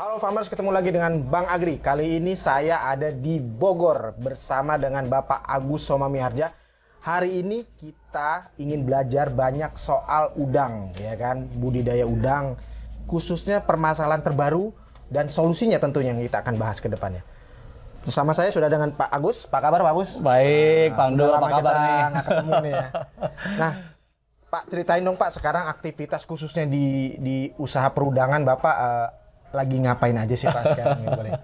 Halo farmers, ketemu lagi dengan Bang Agri. Kali ini saya ada di Bogor bersama dengan Bapak Agus Somamiharja. Hari ini kita ingin belajar banyak soal udang, ya kan? Budidaya udang, khususnya permasalahan terbaru dan solusinya tentunya yang kita akan bahas ke depannya. Bersama saya sudah dengan Pak Agus. Apa kabar Pak Agus? Baik, Pak Ando, apa kabar nih? Nggak ketemu nih ya. Nah, Pak ceritain dong Pak, sekarang aktivitas khususnya di usaha perudangan Bapak lagi ngapain aja sih Pak sekarang? Boleh.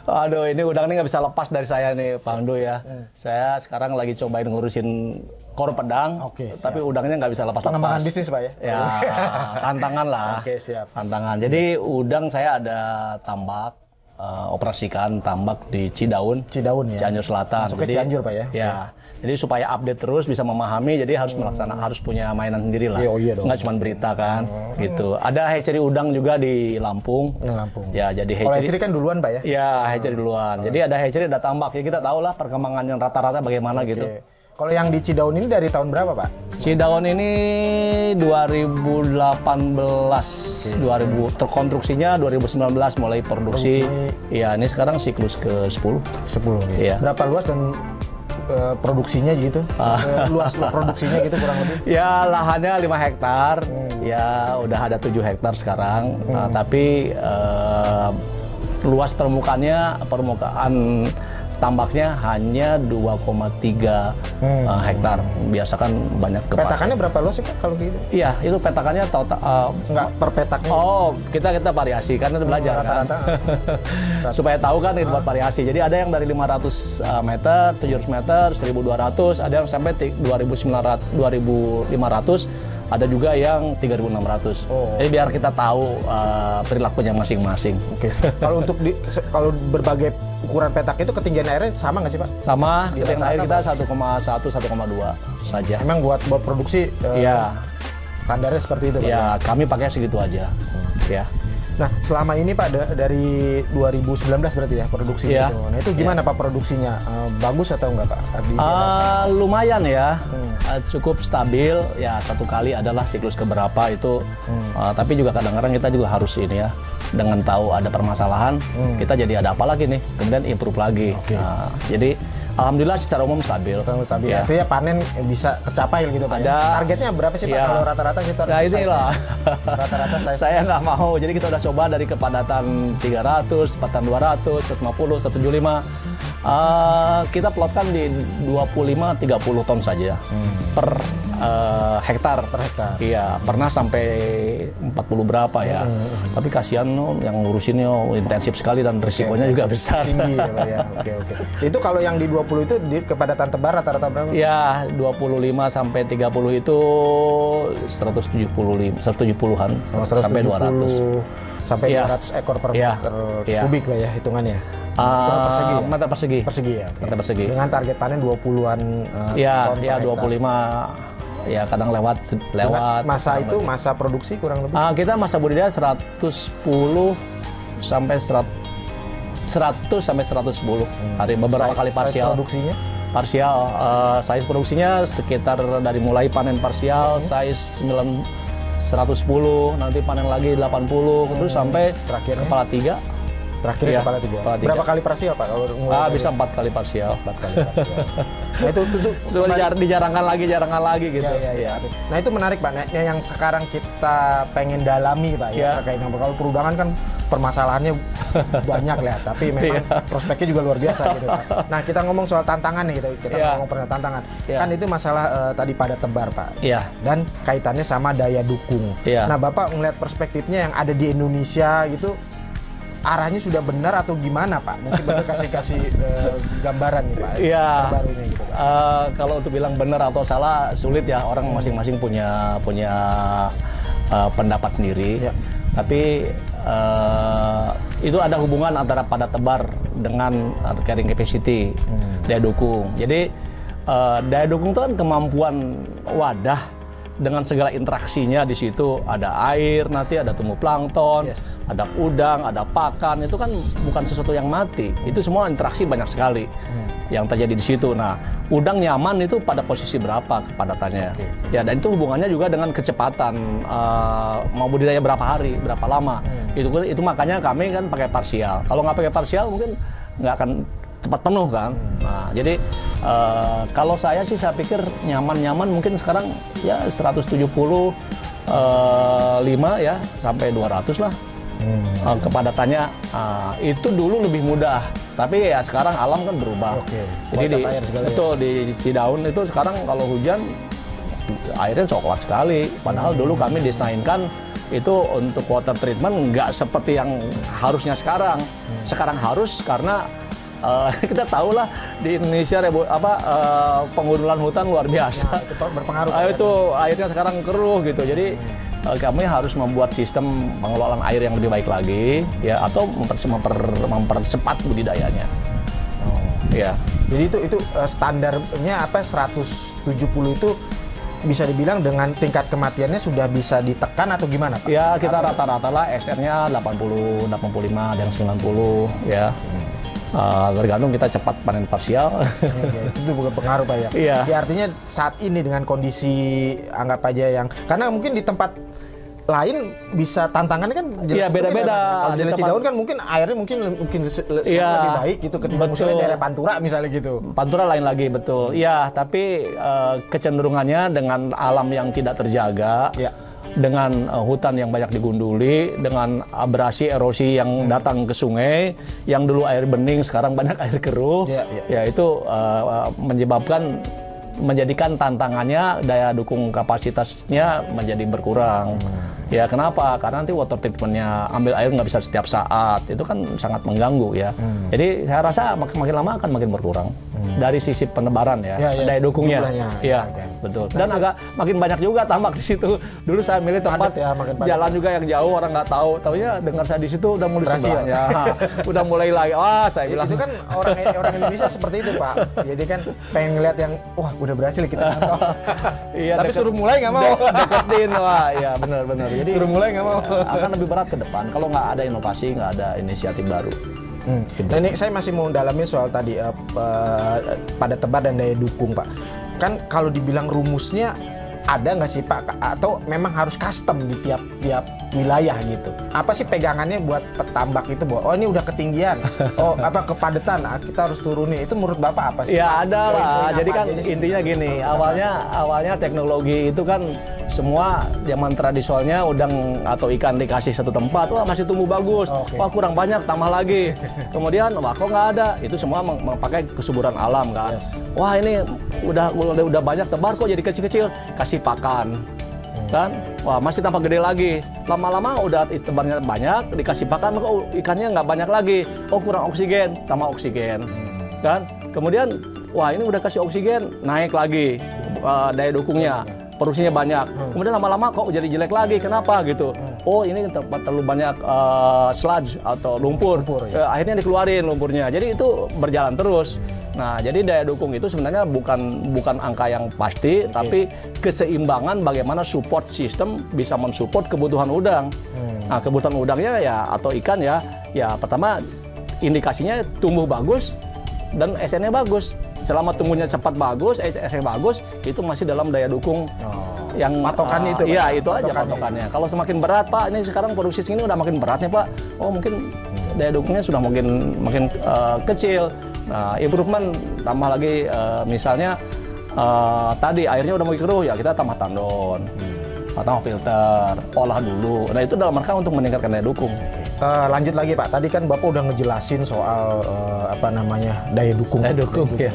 Aduh, ini udang ini nggak bisa lepas dari saya nih, Pak Ando ya. Saya sekarang lagi cobain ngurusin kor pedang, tapi udangnya nggak bisa lepas-lepas. Pengembangan bisnis Pak ya? Ya, tantangan lah. Oke, siap. Tantangan. Jadi udang saya ada tambak, operasikan tambak di Cidaun ya? Cianjur Selatan. Masuk ke Cianjur Pak ya? Ya. Jadi supaya update terus, bisa memahami, jadi harus harus punya mainan sendiri lah. Oh, iya dong. Nggak cuma berita kan, gitu. Ada hatchery udang juga di Lampung. Ya, jadi hatchery. Kalau hatchery kan duluan Pak ya? Ya, hatchery duluan. Jadi ada hatchery, ada tambak. Ya kita tahu lah perkembangan yang rata-rata bagaimana gitu. Kalau yang di Cidaun ini dari tahun berapa Pak? Cidaun ini 2018, 2000 terkonstruksinya 2019 mulai produksi. Iya, ini sekarang siklus ke-10. 10 gitu. Iya. Berapa luas dan produksinya gitu? Luas produksinya gitu kurang lebih? Ya, lahannya 5 hektar. Ya, udah ada 7 hektar sekarang. Tapi luas permukaan tambaknya hanya 2,3 hektar. Biasa kan banyak kepas. Petakannya berapa luas sih Pak kalau gitu? Iya, itu petakannya Enggak per petaknya. Oh, kita variasi kan itu belajar rata-rata. Kan. Supaya tahu kan itu buat variasi. Jadi ada yang dari 500 meter, 700 meter, 1200, ada yang sampai 2500, ada juga yang 3.600. Jadi biar kita tahu perilakunya masing-masing. Oke. Kalau untuk kalau berbagai ukuran petak itu ketinggian airnya sama nggak sih Pak? Sama, ketinggian air kita 1,1, 1,2 saja. Emang buat produksi ya standarnya seperti itu Pak? Ya, kami pakai segitu aja. Ya. Nah, selama ini Pak dari 2019 berarti ya produksinya itu. Nah, itu gimana Pak produksinya? Bagus atau enggak Pak? Lumayan ya. Cukup stabil. Ya, satu kali adalah siklus keberapa itu. Tapi juga kadang-kadang kita juga harus ini ya. Dengan tahu ada permasalahan, kita jadi ada apa lagi nih? Kemudian improve lagi. Jadi alhamdulillah secara umum stabil. Ya. Artinya panen bisa tercapai gitu Pak. Targetnya berapa sih Pak kalau rata-rata kita? Nah inilah. Rata-rata saya nggak mau. Jadi kita udah coba dari kepadatan 300, kepadatan 200, 150, 175. Kita plotkan di 25-30 ton saja per hektar. Iya, pernah sampai 40 berapa ya. Tapi kasihan yang ngurusinnya intensif sekali dan risikonya juga besar. Tinggi ya Pak ya. Oke. Itu kalau yang di 20 itu di kepadatan tebar rata-rata berapa? Ya, 25 sampai 30 itu 170-an sampai 200. Sampai 200 ekor per meter kubik Pak ya hitungannya. Meter persegi. Meter persegi. Dengan target panen 20-an ton per 25. Ya kadang lewat. Masa itu masa produksi kurang lebih? Kita masa budidaya 110 sampai 100 sampai 110 hari, beberapa kali parsial. Size produksinya? Parsial, size produksinya sekitar dari mulai panen parsial, size 110, nanti panen lagi 80, terus sampai terakhirnya? kepala 3. Terakhir kepala 3. Berapa kali parsial Pak? Kalau bisa 4 kali parsial. 4 kali parsial. Nah itu dijarangkan lagi gitu. Ya. Nah itu menarik Pak. Nah, yang sekarang kita pengen dalami Pak ya terkait dengan kalau perudangan kan permasalahannya banyak lah, tapi memang prospeknya juga luar biasa gitu Pak. Nah kita ngomong soal tantangan nih kita ngomong pernah tantangan. Kan itu masalah tadi pada tebar Pak. Dan kaitannya sama daya dukung. Nah Bapak ngeliat perspektifnya yang ada di Indonesia gitu, arahnya sudah benar atau gimana Pak? Mungkin Bapak kasih gambaran nih Pak. Iya. Terbarunya gitu Pak. Kalau untuk bilang benar atau salah sulit ya, orang masing-masing punya pendapat sendiri. Tapi itu ada hubungan antara pada tebar dengan carrying capacity, daya dukung. Jadi daya dukung itu kan kemampuan wadah dengan segala interaksinya di situ, ada air, nanti ada tumbuh plankton, ada udang, ada pakan, itu kan bukan sesuatu yang mati. Itu semua interaksi banyak sekali. yang terjadi di situ. Nah, udang nyaman itu pada posisi berapa kepadatannya? Ya, dan itu hubungannya juga dengan kecepatan mau budidaya berapa hari, berapa lama. Itu makanya kami kan pakai parsial. Kalau nggak pakai parsial mungkin nggak akan cepat penuh kan. Nah, jadi kalau saya sih saya pikir nyaman mungkin sekarang ya 175 ya sampai 200 lah. Kepadatannya itu dulu lebih mudah, tapi ya sekarang alam kan berubah. Jadi di Cidaun itu sekarang kalau hujan airnya coklat sekali. Padahal dulu kami desainkan itu untuk water treatment nggak seperti yang harusnya sekarang. Sekarang harus karena kita tahu lah di Indonesia penggundulan hutan luar biasa. Nah, itu berpengaruh. Itu airnya sekarang keruh gitu. Jadi kami harus membuat sistem pengelolaan air yang lebih baik lagi, ya, atau mempercepat budidayanya. Ya. Jadi itu standarnya 170 itu bisa dibilang dengan tingkat kematiannya sudah bisa ditekan atau gimana, Pak? Ya, kita rata-rata lah SR-nya 80, 85, dan 90 ya. Tergantung kita cepat panen parsial. Itu bukan pengaruh, Pak, ya? Iya. Ya, artinya saat ini dengan kondisi anggap aja yang karena mungkin di tempat lain bisa tantangannya kan Iya, beda-beda. Kalau di Cidaun kan mungkin airnya mungkin lebih baik gitu ketimbang misalnya daerah Pantura misalnya gitu. Pantura lain lagi, betul. Ya, tapi kecenderungannya dengan alam yang tidak terjaga, dengan hutan yang banyak digunduli, dengan abrasi erosi yang datang ke sungai, yang dulu air bening sekarang banyak air keruh, ya itu menjadikan tantangannya daya dukung kapasitasnya menjadi berkurang. Ya, kenapa? Karena nanti water treatment-nya ambil air nggak bisa setiap saat, itu kan sangat mengganggu ya. Jadi saya rasa makin lama akan makin berkurang dari sisi penebaran ya, daya dukungnya. Iya, betul. Dan agak makin banyak juga tambak di situ. Dulu saya milih tempat jalan juga yang jauh, orang nggak tahu. Taunya dengar saya di situ udah mulai sebelahnya, udah mulai lagi. Wah, saya bilang itu kan orang Indonesia seperti itu, Pak. Jadi kan pengen ngeliat yang wah udah berhasil kita nonton. Iya, tapi suruh mulai nggak mau. Deketin, wah, ya benar-benar. Jadi suruh mulai nggak mau. Akan lebih berat ke depan kalau nggak ada inovasi, nggak ada inisiatif baru. Nah, ini saya masih mau dalami soal tadi pada tebar dan daya dukung, Pak. Kan kalau dibilang rumusnya ada nggak sih, Pak? Atau memang harus custom di tiap wilayah gitu? Apa sih pegangannya buat petambak itu, bahwa oh ini udah ketinggian, oh apa kepadatan, kita harus turunin. Itu menurut Bapak apa sih? Ya ada lah. Jadi kan intinya gini, awalnya teknologi itu kan semua zaman tradisionalnya udang atau ikan dikasih satu tempat, wah masih tumbuh bagus, wah kurang banyak tambah lagi. Kemudian wah kok nggak ada, itu semua memakai kesuburan alam kan. Wah ini udah banyak tebar kok jadi kecil-kecil, kasih pakan kan, wah masih tambah gede lagi. Lama-lama udah tebarnya banyak, dikasih pakan kok ikannya nggak banyak lagi, oh kurang oksigen, tambah oksigen kan. Kemudian wah ini udah kasih oksigen, naik lagi daya dukungnya, produksinya banyak. Kemudian lama-lama kok jadi jelek lagi, kenapa gitu? Oh ini terlalu banyak sludge atau lumpur. Akhirnya dikeluarin lumpurnya. Jadi itu berjalan terus. Nah, jadi daya dukung itu sebenarnya bukan angka yang pasti, tapi keseimbangan bagaimana support system bisa mensupport kebutuhan udang. Nah, kebutuhan udangnya ya atau ikan ya pertama indikasinya tumbuh bagus dan SN-nya bagus. Selama tumbuhnya cepat bagus, SN bagus, itu masih dalam daya dukung yang patokannya itu. Iya, itu aja patokannya. Kalau semakin berat, Pak, ini sekarang produksi segini udah makin beratnya, Pak. Oh, mungkin daya dukungnya sudah makin kecil. Nah, improvement tambah lagi misalnya tadi airnya udah makin keruh, ya kita tambah tandon, tambah filter, olah dulu. Nah, itu dalam rangka untuk meningkatkan daya dukung. Lanjut lagi, Pak. Tadi kan Bapak udah ngejelasin soal daya dukung. Daya dukung, ya.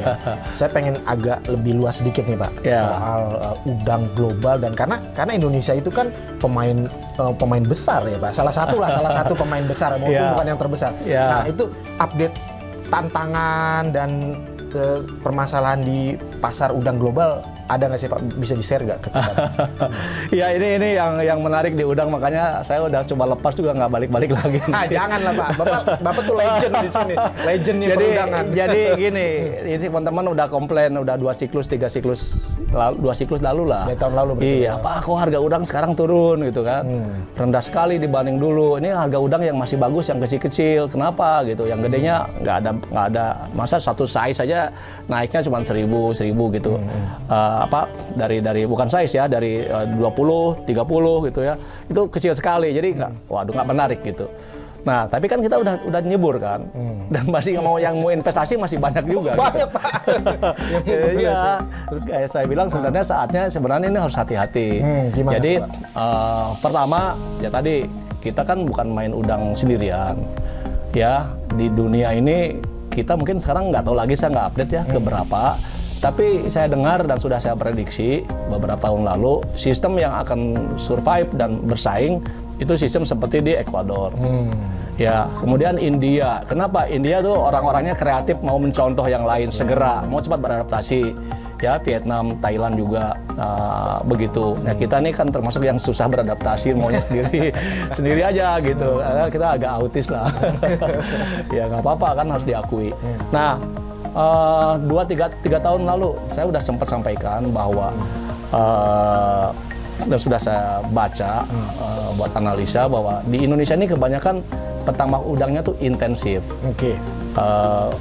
Saya pengen agak lebih luas sedikit nih, Pak, soal udang global, dan karena Indonesia itu kan pemain besar ya, Pak. Salah satu pemain besar, maupun bukan yang terbesar. Nah, itu update tantangan dan permasalahan di pasar udang global ada nggak sih Pak, bisa di-share nggak ke kita? Ya ini yang menarik di udang, makanya saya udah coba lepas juga nggak balik-balik lagi. Janganlah Pak, Bapak tuh legend di sini, legendnya perudangan. Jadi gini, ini teman-teman udah komplain, udah 2 siklus 3 siklus lalu, 2 siklus lalu lah. Dari tahun lalu betul. Iya, Pak, kok harga udang sekarang turun gitu kan? Rendah sekali dibanding dulu. Ini harga udang yang masih bagus, yang kecil-kecil, kenapa gitu? Yang gedenya nggak ada, masa satu size saja naiknya cuma 1000 gitu. Dari bukan size ya, dari 20, 30 gitu ya. Itu kecil sekali. Jadi nggak menarik gitu. Nah, tapi kan kita udah nyebur kan. Dan masih mau investasi masih banyak juga. Banyak, Pak. Iya. Terus kayak saya bilang sebenarnya ini harus hati-hati. Gimana, Jadi Pak? pertama ya tadi kita kan bukan main udang sendirian. Ya, di dunia ini kita mungkin sekarang nggak tahu lagi, saya nggak update ya ke berapa. Tapi saya dengar dan sudah saya prediksi beberapa tahun lalu, sistem yang akan survive dan bersaing itu sistem seperti di Ekuador. Ya, kemudian India. Kenapa? India tuh orang-orangnya kreatif, mau mencontoh yang lain segera, mau cepat beradaptasi. Ya, Vietnam, Thailand juga begitu. Nah, kita nih kan termasuk yang susah beradaptasi, maunya sendiri aja gitu. Kita agak autis lah. Ya nggak apa-apa kan, harus diakui. Nah, 2-3 tahun lalu saya udah sempat sampaikan bahwa dan sudah saya baca buat analisa bahwa di Indonesia ini kebanyakan petambak udangnya tuh intensif. Oke.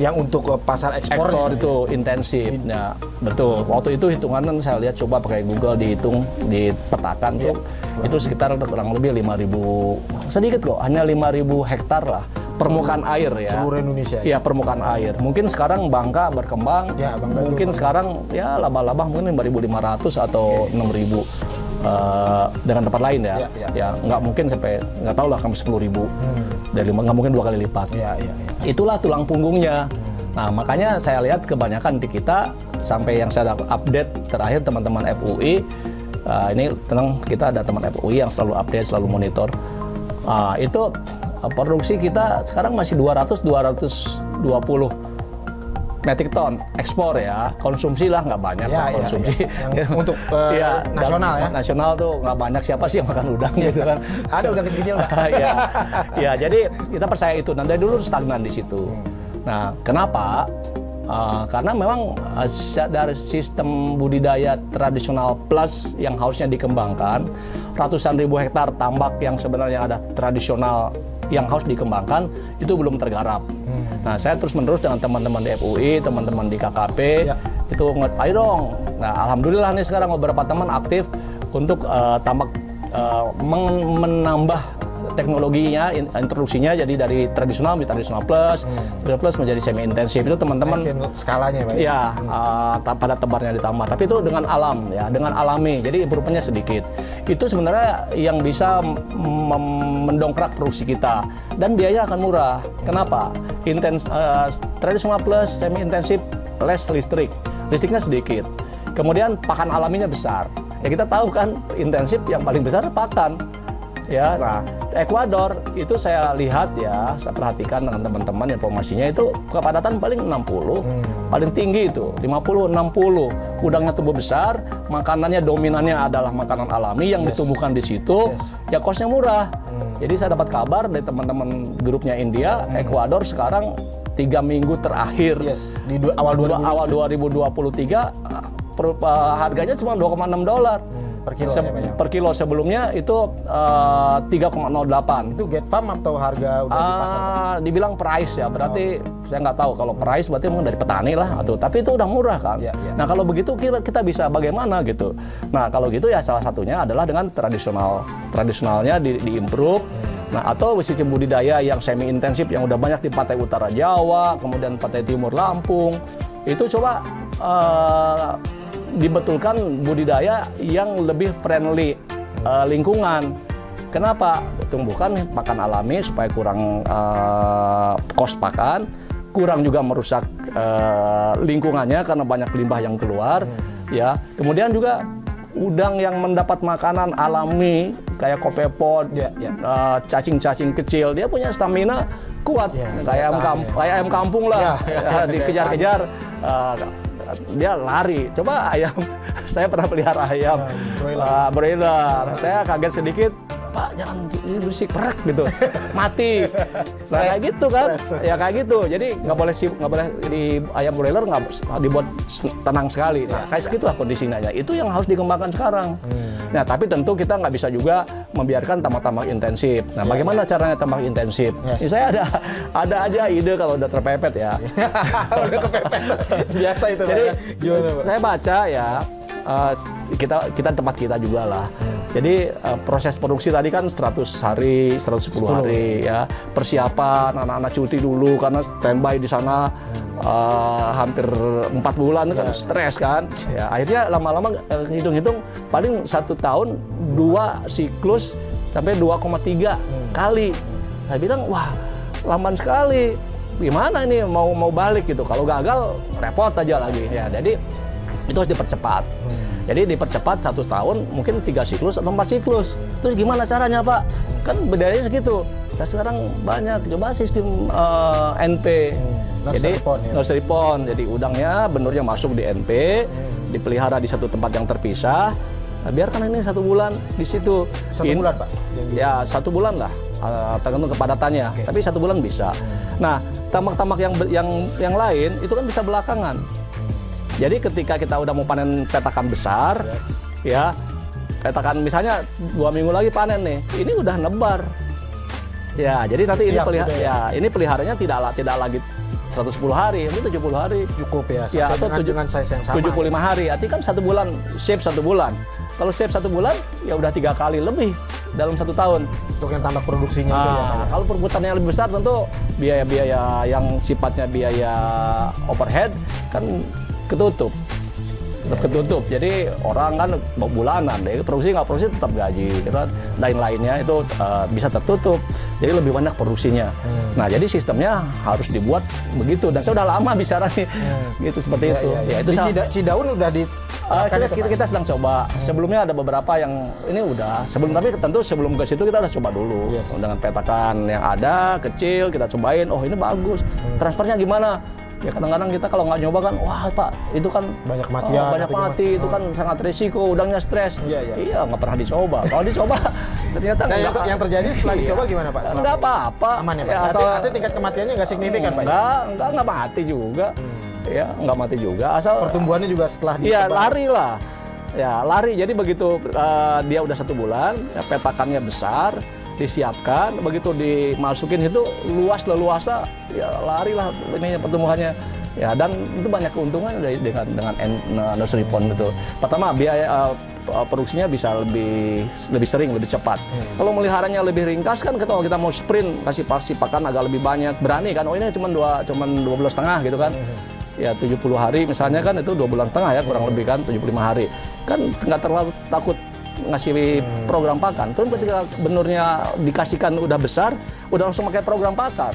Yang untuk pasar ekspor itu intensif. Ya, betul. Waktu itu hitungan saya lihat, coba pakai Google dihitung, dipetakan tuh itu sekitar kurang lebih 5.000, sedikit kok, hanya 5.000 hektar lah. Permukaan air ya. Seluruh Indonesia. Iya, permukaan air. Mungkin sekarang Bangka berkembang. Ya, Bangka mungkin sekarang ya laba-laba mungkin 5.500 atau 6.000 dengan tempat lain ya. Ya, nggak mungkin sampai, nggak tahu lah, sampai 10.000. Dari nggak mungkin 2 kali lipat. Itulah tulang punggungnya. Nah, makanya saya lihat kebanyakan di kita, sampai yang saya update terakhir teman-teman FUI, ini tenang, kita ada teman FUI yang selalu update, selalu monitor. Itu produksi kita sekarang masih 200-220 metric ton ekspor ya, konsumsi lah nggak banyak konsumsi. Yang untuk nasional ya. Nasional tuh nggak banyak, siapa sih yang makan udang gitu kan? Ada udang kecil-kecil Pak. Ya, jadi kita percaya itu. Nah, dari dulu stagnan di situ. Nah, kenapa? Karena memang dari sistem budidaya tradisional plus yang harusnya dikembangkan, ratusan ribu hektar tambak yang sebenarnya ada tradisional yang harus dikembangkan itu belum tergarap. Nah, saya terus menerus dengan teman-teman di FUI, teman-teman di KKP, itu ayo dong. Nah, alhamdulillah nih sekarang beberapa teman aktif untuk tambak menambah teknologinya, introduksinya, jadi dari tradisional menjadi tradisional plus menjadi semi intensif. Itu teman-teman skalanya Pak. Ya, pada tebarnya ditambah. Tapi itu dengan alam ya, dengan alami. Jadi improve-nya sedikit. Itu sebenarnya yang bisa mendongkrak produksi kita, dan biaya akan murah. Kenapa? Tradisional plus semi intensif less listrik. Listriknya sedikit. Kemudian pakan alaminya besar. Ya kita tahu kan, intensif yang paling besar pakan. Ya, nah, Ekuador itu saya lihat ya, saya perhatikan dengan teman-teman informasinya itu kepadatan paling 60, paling tinggi itu 50-60. Udangnya tumbuh besar, makanannya dominannya adalah makanan alami yang ditumbuhkan di situ, ya kosnya murah. Jadi saya dapat kabar dari teman-teman grupnya India, Ekuador sekarang 3 minggu terakhir di awal 2023 harganya cuma $2,6 per kilo. Sebelumnya itu 3,08. Itu get farm atau harga udah di pasar? Dibilang price ya, berarti saya nggak tahu. Kalau price berarti mungkin dari petani lah, atau tapi itu udah murah kan. Nah, kalau begitu kita bisa bagaimana gitu. Nah, kalau gitu ya salah satunya adalah dengan tradisionalnya diimprove. Nah, atau sistem budidaya yang semi intensif yang udah banyak di pantai utara Jawa, kemudian pantai timur Lampung. Itu coba dibetulkan budidaya yang lebih friendly lingkungan. Kenapa? Tumbuhkan pakan alami supaya kurang cost pakan, kurang juga merusak lingkungannya karena banyak limbah yang keluar. Ya, kemudian juga udang yang mendapat makanan alami kayak kopepod, cacing-cacing kecil, dia punya stamina kuat, kayak ayam kampung lah, dikejar-kejar. dia lari. Coba ayam, saya pernah pelihara ayam broiler. Saya kaget sedikit, Pak jangan ini berisik, perak gitu, mati. Nah kayak gitu kan, ya kayak gitu. Jadi nggak boleh di ayam broiler nggak dibuat tenang sekali. Nah, kayak segitu lah kondisinya. Itu yang harus dikembangkan sekarang. Nah tapi tentu kita nggak bisa juga membiarkan tambak-tambak intensif. Nah bagaimana caranya tambak intensif? Ini saya ada aja ide kalau udah terpepet ya. Udah kepepet. Biasa itu. Jadi saya baca ya. Kita tempat kita juga lah. Jadi proses produksi tadi kan 100 hari, 110 hari ya. Persiapan anak-anak cuti dulu karena standby di sana hampir 4 bulan itu kan stres kan. Ya, akhirnya lama-lama hitung-hitung paling 1 tahun 2 siklus sampai 2,3 kali. Saya bilang wah lamban sekali. Gimana ini mau balik gitu. Kalau gagal repot aja lagi ya. Jadi itu harus dipercepat. Jadi dipercepat 1 tahun mungkin 3 siklus atau 4 siklus. Terus gimana caranya Pak? Kan bedanya segitu. Nah sekarang banyak coba sistem NP. Jadi nursery pond. Jadi udangnya, benurnya masuk di NP, dipelihara di satu tempat yang terpisah. Nah, biarkan ini 1 bulan di situ. 1 bulan Pak? Ya 1 bulan lah. Tergantung kepadatannya. Tapi 1 bulan bisa. Nah tambak-tambak yang lain itu kan bisa belakangan. Jadi ketika kita udah mau panen petakan besar, ya petakan misalnya 2 minggu lagi panen nih, ini udah nebar. Ya, jadi nanti ini ini peliharanya tidak lagi 110 hari, ini 70 hari. Cukup ya, ya atau dengan size yang sama. 75 hari, artinya kan 1 bulan, shape 1 bulan. Kalau shape 1 bulan, ya udah 3 kali lebih dalam 1 tahun. Untuk yang tambak produksinya itu ya. Kalau perputarannya lebih besar tentu biaya-biaya yang sifatnya biaya overhead kan ketutup. Jadi orang kan bulanan, produksi nggak produksi tetap gaji, kan? Lain-lainnya itu bisa tertutup. Jadi lebih banyak produksinya. Nah jadi sistemnya harus dibuat begitu. Dan saya udah lama bicara nih, gitu seperti itu. Ya, itu Cidaun udah di. Kita sedang coba. Sebelumnya ada beberapa yang ini udah. Tapi tentu sebelum ke situ kita udah coba dulu dengan petakan yang ada kecil kita cobain. Oh ini bagus. Transfernya gimana? Ya kadang-kadang kita kalau nggak nyoba kan, wah Pak, itu kan banyak matian, banyak mati, itu kan sangat risiko, udangnya stres. Iya, nggak pernah dicoba. Kalau dicoba, ternyata yang terjadi setelah dicoba gimana Pak? Nggak apa-apa. Aman ya Pak? Artinya tingkat kematiannya nggak signifikan Pak? Nggak mati juga. Ya, nggak mati juga. Asal pertumbuhannya juga setelah dicoba. Iya, lari lah. Ya, lari. Jadi begitu dia udah 1 bulan, ya, petakannya besar, disiapkan, begitu dimasukin itu leluasa, ya larilah ini pertumbuhannya. Ya dan itu banyak keuntungan dengan nursery pond itu. Pertama biaya produksinya bisa lebih sering, lebih cepat. Kalau meliharanya lebih ringkas kan kalau kita mau sprint kasih pakan agak lebih banyak, berani kan. Oh ini cuma 2 bulan setengah gitu kan. Ya 70 hari misalnya kan itu 2 bulan setengah ya kurang lebih kan 75 hari. Kan nggak terlalu takut ngasih program pakan. Terus ketika benurnya dikasihkan udah besar, udah langsung pakai program pakan.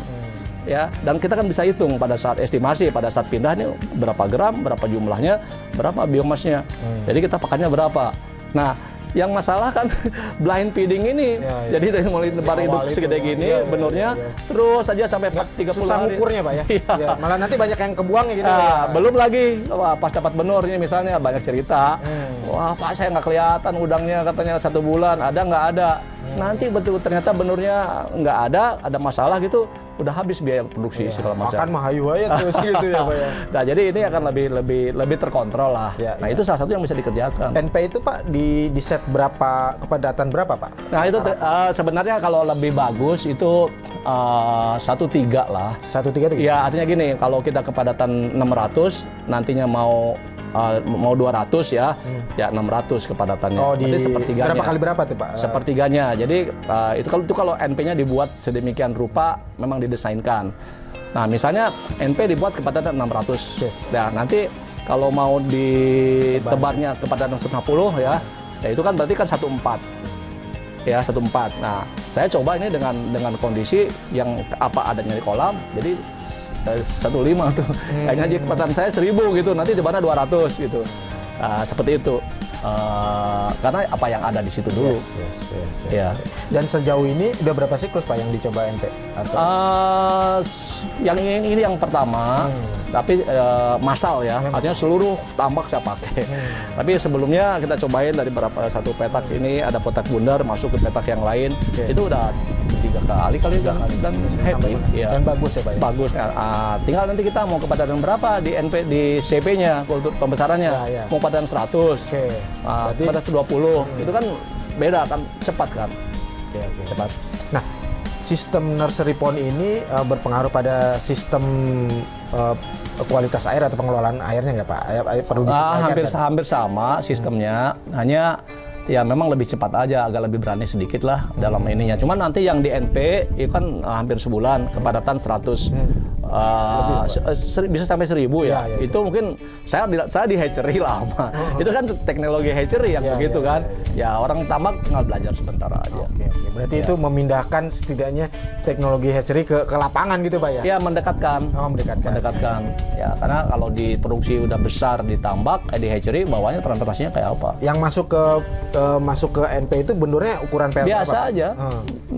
Ya, dan kita kan bisa hitung pada saat estimasi, pada saat pindah ini berapa gram, berapa jumlahnya, berapa biomasnya. Jadi kita pakannya berapa. Nah, yang masalah kan blind feeding ini. Jadi dari mulai nebar hidup segede gini, benurnya terus saja sampai 30 hari. Susah ngukurnya Pak ya? Malah nanti banyak yang kebuang gitu. Belum lagi, wah, pas dapat benur ini misalnya banyak cerita. Wah Pak saya nggak kelihatan udangnya katanya 1 bulan, ada nggak ada. Nanti betul ternyata benurnya nggak ada masalah gitu. Udah habis biaya produksi segala macam. Makan mah hayu aja terus gitu ya Pak ya. Nah jadi ini akan lebih terkontrol lah. Itu salah satu yang bisa dikerjakan. NP itu Pak di set berapa, kepadatan berapa Pak? Nah itu sebenarnya kalau lebih bagus itu 1,3 lah. 1,3 itu? Ya artinya gini, kalau kita kepadatan 600 nantinya mau 200 ya, ya 600 kepadatannya. Oh, berarti sepertiganya. Berapa kali berapa tuh Pak? Sepertiganya. Jadi itu kalau NP-nya dibuat sedemikian rupa memang didesainkan. Nah, misalnya NP dibuat kepadatan 600. Nah, nanti kalau mau ditebarnya kepadatan 150 ya itu kan berarti kan 1,4. Ya, 1,4. Nah, saya coba ini dengan kondisi yang apa adanya di kolam, jadi 1,5 tuh. Kayaknya kecepatan saya 1.000 gitu, nanti di mana 200 gitu. Seperti itu. Karena apa yang ada di situ dulu. Yes. Ya. Dan sejauh ini udah berapa siklus Pak yang dicoba NP? Atau? Yang ini yang pertama. tapi massal ya, artinya seluruh tambak saya pakai. Tapi sebelumnya kita cobain dari beberapa satu petak ini ada petak bundar masuk ke petak yang lain, itu udah 3 kali dan happy. Ya. Dan bagus ya Pak ya? Bagus. Nah, tinggal nanti kita mau kepadatan berapa di CP-nya, kultur pembesarannya. Ya. Mau kepadatan 100, Berarti kepadatan 20, itu kan beda kan, cepat kan. cepat. Nah, sistem nursery pond ini berpengaruh pada sistem kualitas air atau pengelolaan airnya nggak Pak? Perlu disesuaikan? Hampir sama sistemnya, hanya ya memang lebih cepat aja, agak lebih berani sedikit lah dalam ininya. Cuman nanti yang di NP itu kan hampir sebulan, kepadatan 100. Bisa sampai 1000 ya. Itu mungkin saya di hatchery lama. Itu kan teknologi hatchery yang begitu kan. Ya orang tambak tinggal belajar sebentar aja. Oke. Berarti itu memindahkan setidaknya teknologi hatchery ke lapangan gitu Pak ya? Ya mendekatkan. Mendekatkan. Ya karena kalau di produksi udah besar di tambak, di hatchery bawahnya transportasinya kayak apa? Yang masuk ke NP itu benurnya ukuran PL biasa berapa? aja.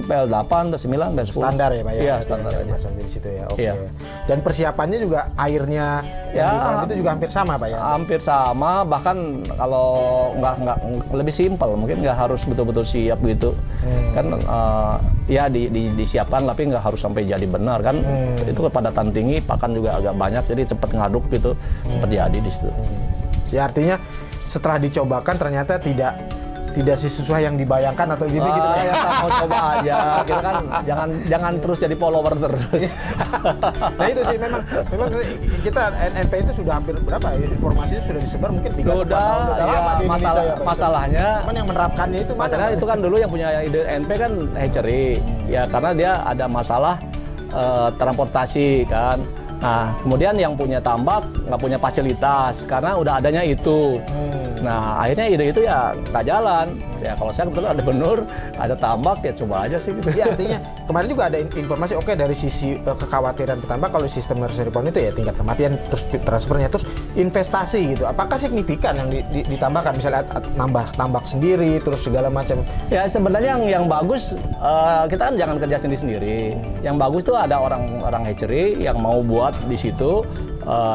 PL 8, PL 9, PL 10. Standar ya Pak ya? Iya, standar aja. Di situ ya. Oke. Iya. Dan persiapannya juga airnya yang di kolam itu juga hampir sama Pak ya? Hampir sama, bahkan kalau nggak lebih simpel, mungkin nggak harus betul-betul siap gitu. Kan ya disiapkan tapi nggak harus sampai jadi benar kan. Itu kepadatan tinggi, pakan juga agak banyak jadi cepet ngaduk gitu, cepet jadi di situ. Ya artinya setelah dicobakan ternyata tidak sesuai yang dibayangkan atau gitu gitu Pak. Ya mau coba aja, kita kan jangan terus jadi follower terus. Nah itu sih memang kita NP itu sudah hampir berapa ya? Informasinya sudah disebar mungkin 3 tahun udah lama di Indonesia ya, Pak. Masalahnya cuman yang menerapkannya itu masalahnya itu kan dulu yang punya ide NP kan hatchery ya, karena dia ada masalah transportasi kan. Nah, kemudian yang punya tambak nggak punya fasilitas karena udah adanya itu. Nah, akhirnya ide itu ya nggak jalan. Ya kalau saya kebetulan ada benur, ada tambak, ya coba aja sih gitu. Ya artinya kemarin juga ada informasi dari sisi kekhawatiran petambak kalau sistem nursery pond itu ya tingkat kematian, terus transfernya, terus investasi gitu. Apakah signifikan yang ditambahkan misalnya nambah tambak sendiri, terus segala macam? Ya sebenarnya yang bagus kita kan jangan kerja sendiri. Yang bagus tuh ada orang hatchery yang mau buat di situ.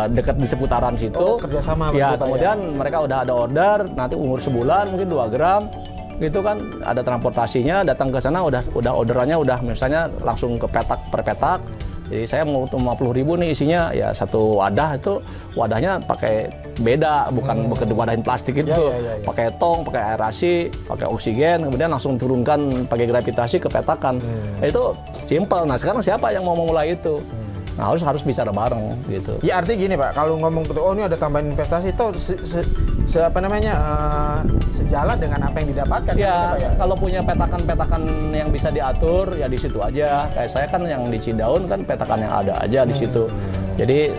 Dekat di seputaran situ. Kerjasama. Ya kemudian mereka udah ada order, nanti umur sebulan mungkin 2 gram, gitu kan ada transportasinya, datang ke sana udah orderannya udah misalnya langsung ke petak per petak. Jadi saya mau 50.000 nih isinya, ya satu wadah itu wadahnya pakai beda, bukan wadahin plastik itu, pakai tong, pakai aerasi, pakai oksigen, kemudian langsung turunkan pakai gravitasi ke petakan. Itu simple. Nah sekarang siapa yang mau memulai itu? Nah harus bicara bareng gitu. Ya artinya gini Pak, kalau ngomong ini ada tambahan investasi itu sejalan dengan apa yang didapatkan. Ya, Pak, ya? kalau punya petakan-petakan yang bisa diatur ya di situ aja. Kayak saya kan yang di Cidaun kan petakan yang ada aja di situ. Jadi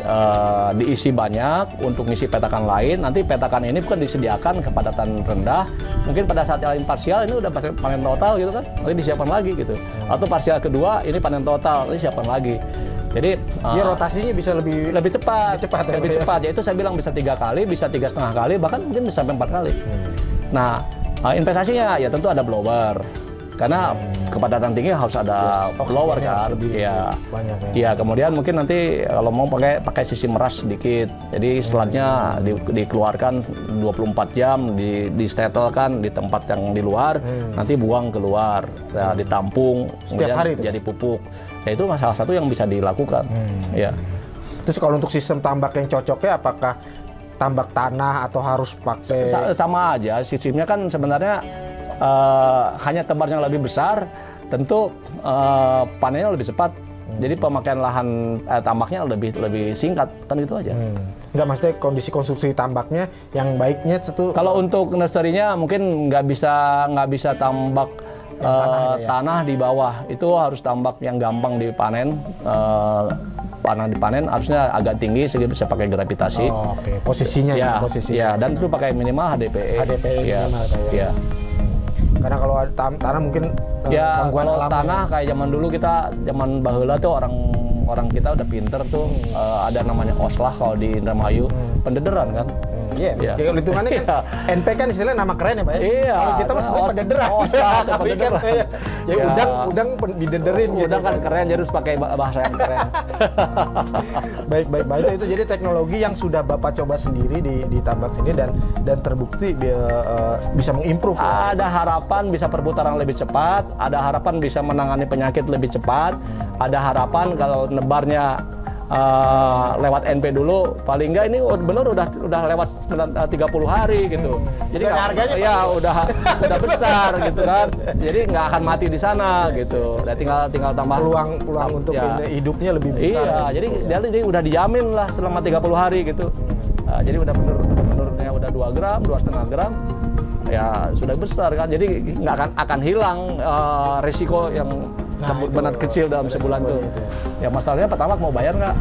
diisi banyak untuk ngisi petakan lain. Nanti petakan ini bukan disediakan kepadatan rendah. Mungkin pada saat yang parsial ini udah panen total gitu kan, nanti disiapkan lagi gitu. Atau parsial kedua ini panen total, nanti siapkan lagi. Jadi dia rotasinya bisa lebih cepat. Ya itu saya bilang bisa 3 kali, bisa 3,5 kali, bahkan mungkin bisa sampai 4 kali. Nah investasinya ya tentu ada blower. Karena kepadatan tinggi harus ada blower kan. Ya. Banyak, ya kemudian mungkin nanti kalau mau pakai sisi meras sedikit. Jadi setelahnya dikeluarkan 24 jam, distetelkan di tempat yang di luar, nanti buang keluar, ya, ditampung, setiap hari itu? Jadi pupuk. Ya itu salah satu yang bisa dilakukan. Ya. Terus kalau untuk sistem tambak yang cocoknya apakah tambak tanah atau harus pakai? Sama aja, sistemnya kan sebenarnya hanya tebarnya lebih besar, tentu panennya lebih cepat. Jadi pemakaian lahan tambaknya lebih singkat, kan gitu aja. Nggak, maksudnya kondisi konstruksi tambaknya yang baiknya itu. Kalau untuk nursery-nya mungkin nggak bisa tambak tanah di bawah, itu harus tambak yang gampang dipanen. Panah dipanen harusnya agak tinggi sehingga bisa pakai gravitasi. Oke. Posisinya ya, posisinya. Ya, dan itu pakai minimal HDPE. Ya. Minimal ya. Karena kalau tanah mungkin ya kalau tanah kayak zaman dulu zaman baheula tuh orang kita udah pinter tuh, ada namanya oslah kalau di Indramayu, pendederan kan. Iya. Iya. Kayak hitungannya kan NP kan istilahnya nama keren ya Pak ya. Iya. Kalau kita mah sebenarnya pedederan. Tapi kan kayak jadi Iya. udang didederin gitu. Udang kan keren, jadi harus pakai bahasa yang keren. Baik. Itu jadi teknologi yang sudah Bapak coba sendiri di tambak sini dan terbukti bisa mengimprove. Ada harapan bisa perputaran lebih cepat, ada harapan bisa menangani penyakit lebih cepat, ada harapan kalau nebarnya lewat NP dulu, paling enggak ini benar udah lewat 30 hari gitu. Jadi Dan harganya ya udah besar gitu kan. Jadi nggak akan mati di sana gitu. Udah tinggal tambah peluang untuk hidupnya lebih besar. Iya, jadi udah dijamin lah selama 30 hari gitu. Jadi udah bener-benernya udah 2 gram, 2,5 gram. Ya sudah besar kan, jadi nggak akan hilang risiko yang benar kecil dalam sebulan tuh. Ya masalahnya pertama mau bayar nggak?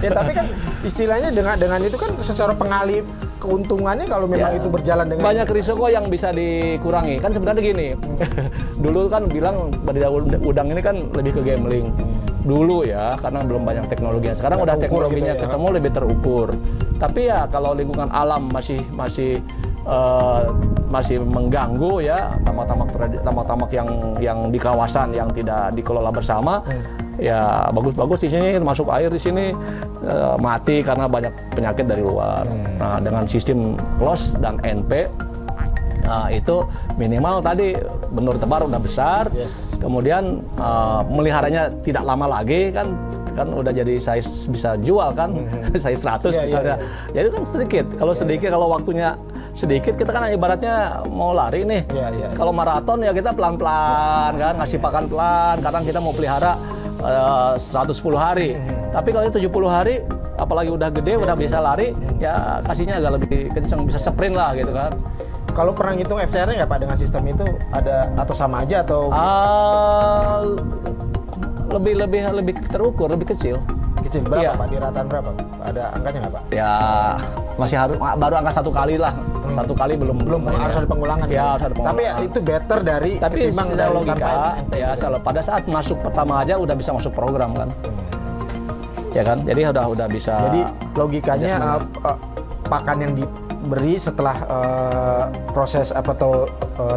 Ya tapi kan istilahnya dengan itu kan secara pengalih keuntungannya kalau memang itu berjalan dengan banyak risiko yang bisa dikurangi. Kan sebenarnya gini, dulu kan bilang udang ini kan lebih ke gambling. Dulu ya, karena belum banyak teknologinya. Sekarang udah teknologinya gitu ya, ketemu lebih terukur. Tapi ya kalau lingkungan alam masih mengganggu ya, tamak-tamak yang di kawasan yang tidak dikelola bersama, ya bagus-bagus di sini masuk air di sini mati karena banyak penyakit dari luar. Nah dengan sistem close dan NP itu minimal tadi benur tebar udah besar, kemudian meliharanya tidak lama lagi kan udah jadi size bisa jual kan, size 100 misalnya. Jadi kan sedikit, kalau waktunya sedikit kita kan ibaratnya mau lari nih. Kalau maraton ya kita pelan-pelan kan, ngasih pakan pelan, kadang kita mau pelihara 110 hari. Tapi kalau 70 hari, apalagi udah gede, udah bisa lari, ya kasihnya agak lebih kenceng, bisa sprint lah gitu kan. Kalau pernah ngitung FCR-nya nggak Pak dengan sistem itu ada atau sama aja atau lebih terukur, lebih kecil. Kecil berapa Pak? Di rataan berapa? Ada angkanya nggak Pak? Ya masih baru angka 1 kali lah. 1 kali belum harus ada pengulangan. Ya harus ada pengulangan. Tapi ya, itu better dari ketimbang secara dari logika ya pada saat masuk pertama aja udah bisa masuk program kan. Ya kan? Jadi udah bisa. Jadi logikanya pakan yang diberi setelah proses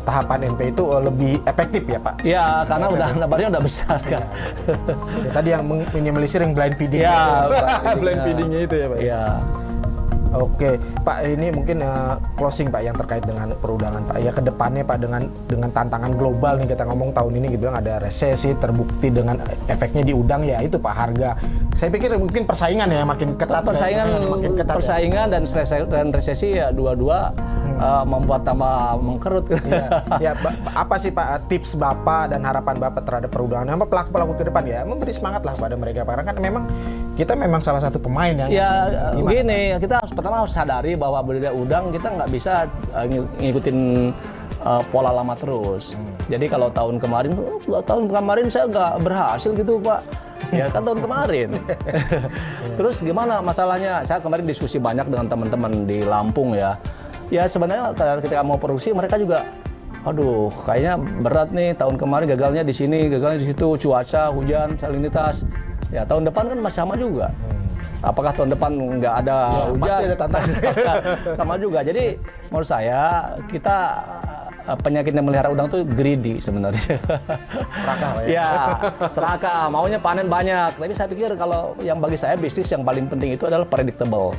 tahapan NP itu lebih efektif ya Pak? Ya karena nebarnya udah besar kan. Ya, tadi yang minimalisir yang blind feeding. Ya, blind feedingnya itu ya Pak? Iya. Oke, Pak, ini mungkin closing Pak yang terkait dengan perudangan Pak. Ya ke depannya Pak dengan tantangan global nih kita ngomong tahun ini gitu ada resesi, terbukti dengan efeknya di udang ya itu Pak harga. Saya pikir mungkin persaingan ya makin ketat. Persaingan dan resesi ya dua-dua membuat tambah mengkerut. Ya, apa sih Pak tips Bapak dan harapan Bapak terhadap perudangan? Apa pelaku-pelaku ke depan ya memberi semangat lah pada mereka karena kan memang kita memang salah satu pemain yang gini, kita pertama harus sadari bahwa budidaya udang kita nggak bisa ngikutin pola lama terus. Jadi kalau tahun kemarin saya nggak berhasil gitu Pak. Ya kan tahun kemarin. Terus gimana masalahnya? Saya kemarin diskusi banyak dengan teman-teman di Lampung ya. Ya sebenarnya ketika mau produksi mereka juga, aduh kayaknya berat nih tahun kemarin gagalnya di sini, gagalnya di situ, cuaca, hujan, salinitas. Ya tahun depan kan masih sama juga. Apakah tahun depan nggak ada hujan? Pasti ada tantangan. Sama juga. Jadi menurut saya kita penyakit yang melihara udang tuh greedy sebenarnya. Serakah ya? Ya, serakah. Maunya panen banyak. Tapi saya pikir kalau yang bagi saya bisnis yang paling penting itu adalah predictable.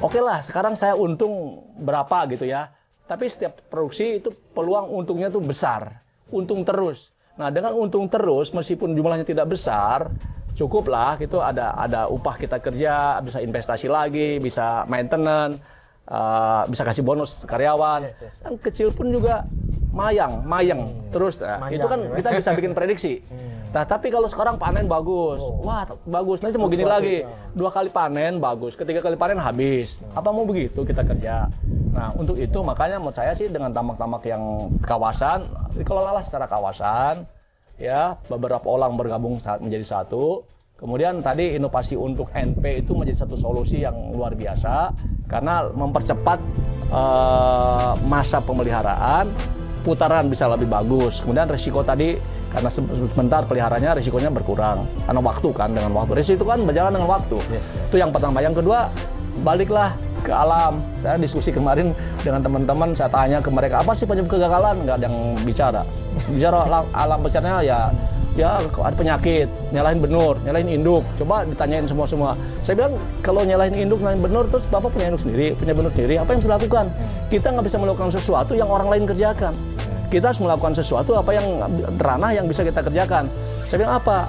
Oke lah, sekarang saya untung berapa gitu ya. Tapi setiap produksi itu peluang untungnya tuh besar. Untung terus. Nah, dengan untung terus meskipun jumlahnya tidak besar, cukup lah gitu ada upah kita kerja, bisa investasi lagi, bisa maintenance, bisa kasih bonus karyawan. Kan kecil pun juga mayang terus. Itu kan kita bisa bikin prediksi. Nah, tapi kalau sekarang panen bagus, wah bagus, nanti mau gini lagi, 2 kali panen bagus, ketiga kali panen habis. Apa mau begitu kita kerja? Nah, untuk itu makanya menurut saya sih dengan tamak-tamak yang kawasan, dikelolalah secara kawasan, ya beberapa orang bergabung menjadi satu. Kemudian tadi inovasi untuk NP itu menjadi satu solusi yang luar biasa karena mempercepat masa pemeliharaan, putaran bisa lebih bagus. Kemudian risiko tadi Karena sebentar peliharanya risikonya berkurang. Karena waktu kan, dengan waktu. Risiko itu kan berjalan dengan waktu. Itu yang pertama. Yang kedua, baliklah ke alam. Saya diskusi kemarin dengan teman-teman, saya tanya ke mereka, apa sih penyebab kegagalan? Nggak ada yang bicara. Bicara alam bencana ya ada penyakit, nyalahin benur, nyalahin induk. Coba ditanyain semua. Saya bilang, kalau nyalahin induk, nyalahin benur, terus Bapak punya induk sendiri, punya benur sendiri, apa yang harus dilakukan? Kita nggak bisa melakukan sesuatu yang orang lain kerjakan. Kita harus melakukan sesuatu apa yang ranah yang bisa kita kerjakan. Saya bilang apa?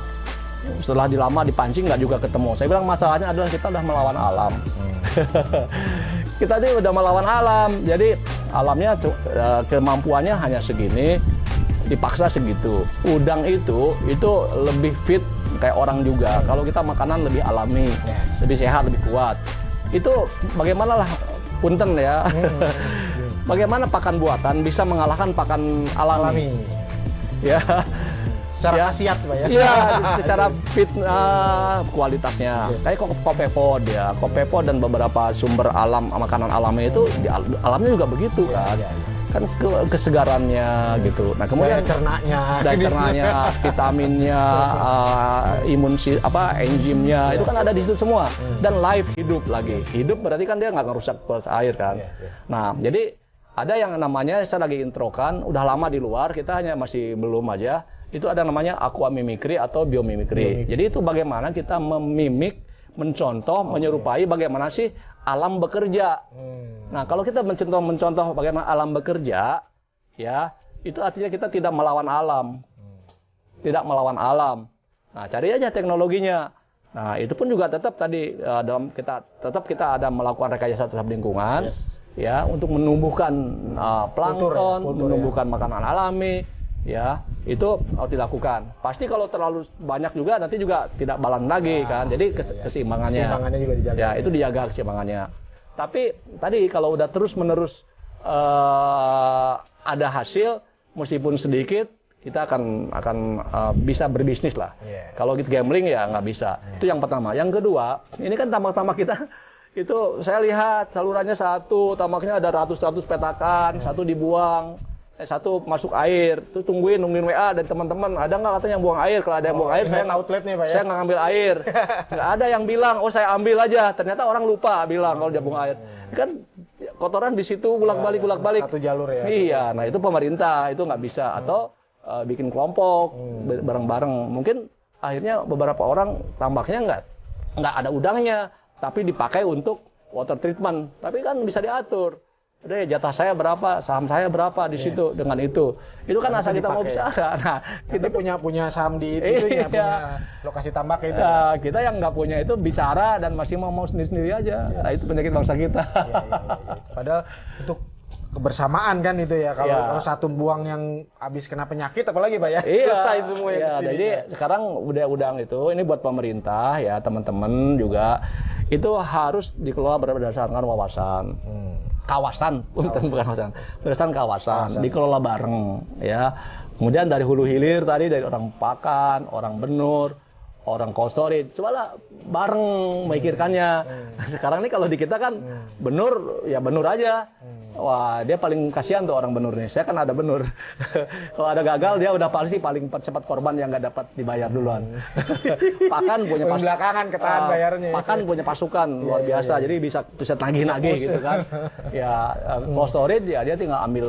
Setelah lama dipancing nggak juga ketemu. Saya bilang masalahnya adalah kita udah melawan alam. Kita ini udah melawan alam. Jadi alamnya kemampuannya hanya segini, dipaksa segitu. Udang itu lebih fit kayak orang juga. Kalau kita makanan lebih alami, lebih sehat, lebih kuat. Itu bagaimana lah punten ya. Bagaimana pakan buatan bisa mengalahkan pakan alami? Ya, secara khasiat, Pak ya. Iya, secara fit kualitasnya. Kayak Kopepod ya, Kopepod dan beberapa sumber alam makanan alami itu di alamnya juga begitu kan. Kan kesegarannya gitu. Nah, kemudian daya cernanya, vitaminnya, enzimnya itu kan ada di situ semua. Dan live hidup lagi. Hidup berarti kan dia nggak ngerusak air kan. Nah, jadi ada yang namanya, saya lagi introkan, udah lama di luar, kita hanya masih belum aja. Itu ada namanya aquamimicry atau biomimikri. Jadi itu bagaimana kita memimik, mencontoh, menyerupai bagaimana sih alam bekerja. Nah, kalau kita mencontoh bagaimana alam bekerja, ya, itu artinya kita tidak melawan alam. Tidak melawan alam. Nah, cari aja teknologinya. Nah, itu pun juga tetap tadi kita ada melakukan rekayasa terhadap lingkungan. Ya, untuk menumbuhkan plankton, menumbuhkan makanan alami, ya, itu harus dilakukan. Pasti kalau terlalu banyak juga nanti juga tidak balan lagi kan. Jadi keseimbangannya juga dijaga. Ya, itu dijaga keseimbangannya. Tapi tadi kalau udah terus-menerus ada hasil meskipun sedikit, kita akan bisa berbisnis lah. Kalau gitu gambling ya nggak bisa. Itu yang pertama. Yang kedua, ini kan tambak-tambak kita itu saya lihat salurannya satu, tambaknya ada ratus-ratus petakan, satu dibuang, satu masuk air, terus nungguin WA dari teman-teman, ada nggak katanya yang buang air? Kalau ada yang buang air, saya outletnya, Pak ya? Saya nggak ngambil air. Nggak ada yang bilang, oh saya ambil aja. Ternyata orang lupa bilang kalau dia buang air. Kan kotoran di situ bolak-balik. Satu jalur ya. Iya, nah itu pemerintah itu nggak bisa atau bikin kelompok bareng-bareng. Mungkin akhirnya beberapa orang tambaknya nggak ada udangnya, tapi dipakai untuk water treatment. Tapi kan bisa diatur. Udah jatah saya berapa, saham saya berapa di situ dengan itu. Itu kan asal kita mau bicara. Nah, kita punya saham di itu ya, punya lokasi tambak itu. Nah, kita yang nggak punya itu bicara dan masih mau sendiri-sendiri aja. Nah, itu penyakit bangsa kita. Padahal untuk kebersamaan kan itu ya. Kalau satu buang yang habis kena penyakit apalagi, Pak ya. Selesai semua ya. Jadi sekarang udang itu ini buat pemerintah ya, teman-teman juga itu harus dikelola berdasarkan wawasan. Kawasan, berdasarkan kawasan, dikelola bareng ya. Kemudian dari hulu hilir tadi, dari orang pakan, orang benur, orang cold storage, cobalah bareng memikirkannya. Sekarang ini kalau di kita kan benur ya benur aja. Wah, dia paling kasihan tuh orang benur nih. Saya kan ada benur. Kalau ada gagal dia udah pasti paling cepat korban yang nggak dapat dibayar duluan. Pakan punya pasukan belakangan ketahan bayarnya. Pakan punya pasukan luar biasa. Jadi bisa nagih-nagih gitu kan. Ya, cold storage ya dia tinggal ambil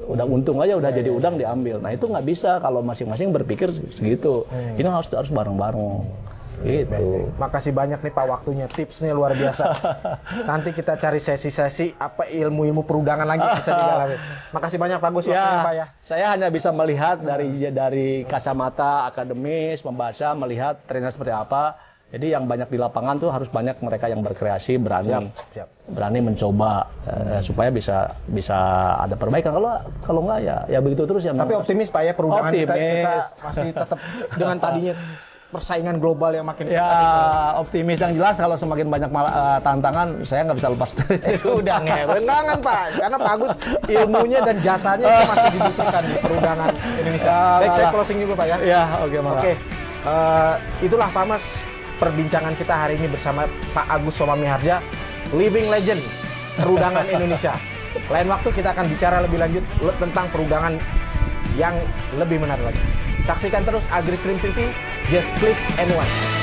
udah untung aja udah jadi udang diambil. Nah, itu nggak bisa kalau masing-masing berpikir segitu. Ini harus bareng-bareng. Gitu. Makasih banyak nih Pak waktunya, tipsnya luar biasa. Nanti kita cari sesi-sesi apa ilmu-ilmu perudangan lagi bisa didalami. Makasih banyak Pak Agus waktunya Pak ya. Saya hanya bisa melihat dari kacamata akademis, membaca, melihat trennya seperti apa. Jadi yang banyak di lapangan tuh harus banyak mereka yang berkreasi, berani mencoba supaya bisa ada perbaikan. Kalau enggak ya begitu terus ya. Tapi optimis Pak ya, perubahan kita masih tetap dengan tadinya persaingan global yang makin optimis. Yang jelas kalau semakin banyak tantangan saya nggak bisa lepas dari jangan Pak, karena Pak Agus ilmunya dan jasanya itu masih dibutuhkan di perudangan Indonesia. Baik, saya closing juga Pak ya. Oke. Itulah Pak Mas perbincangan kita hari ini bersama Pak Agus Soma Miharja, living legend perudangan Indonesia. Lain waktu kita akan bicara lebih lanjut tentang perudangan yang lebih menarik lagi. Saksikan terus AgriStream TV, just click anyone.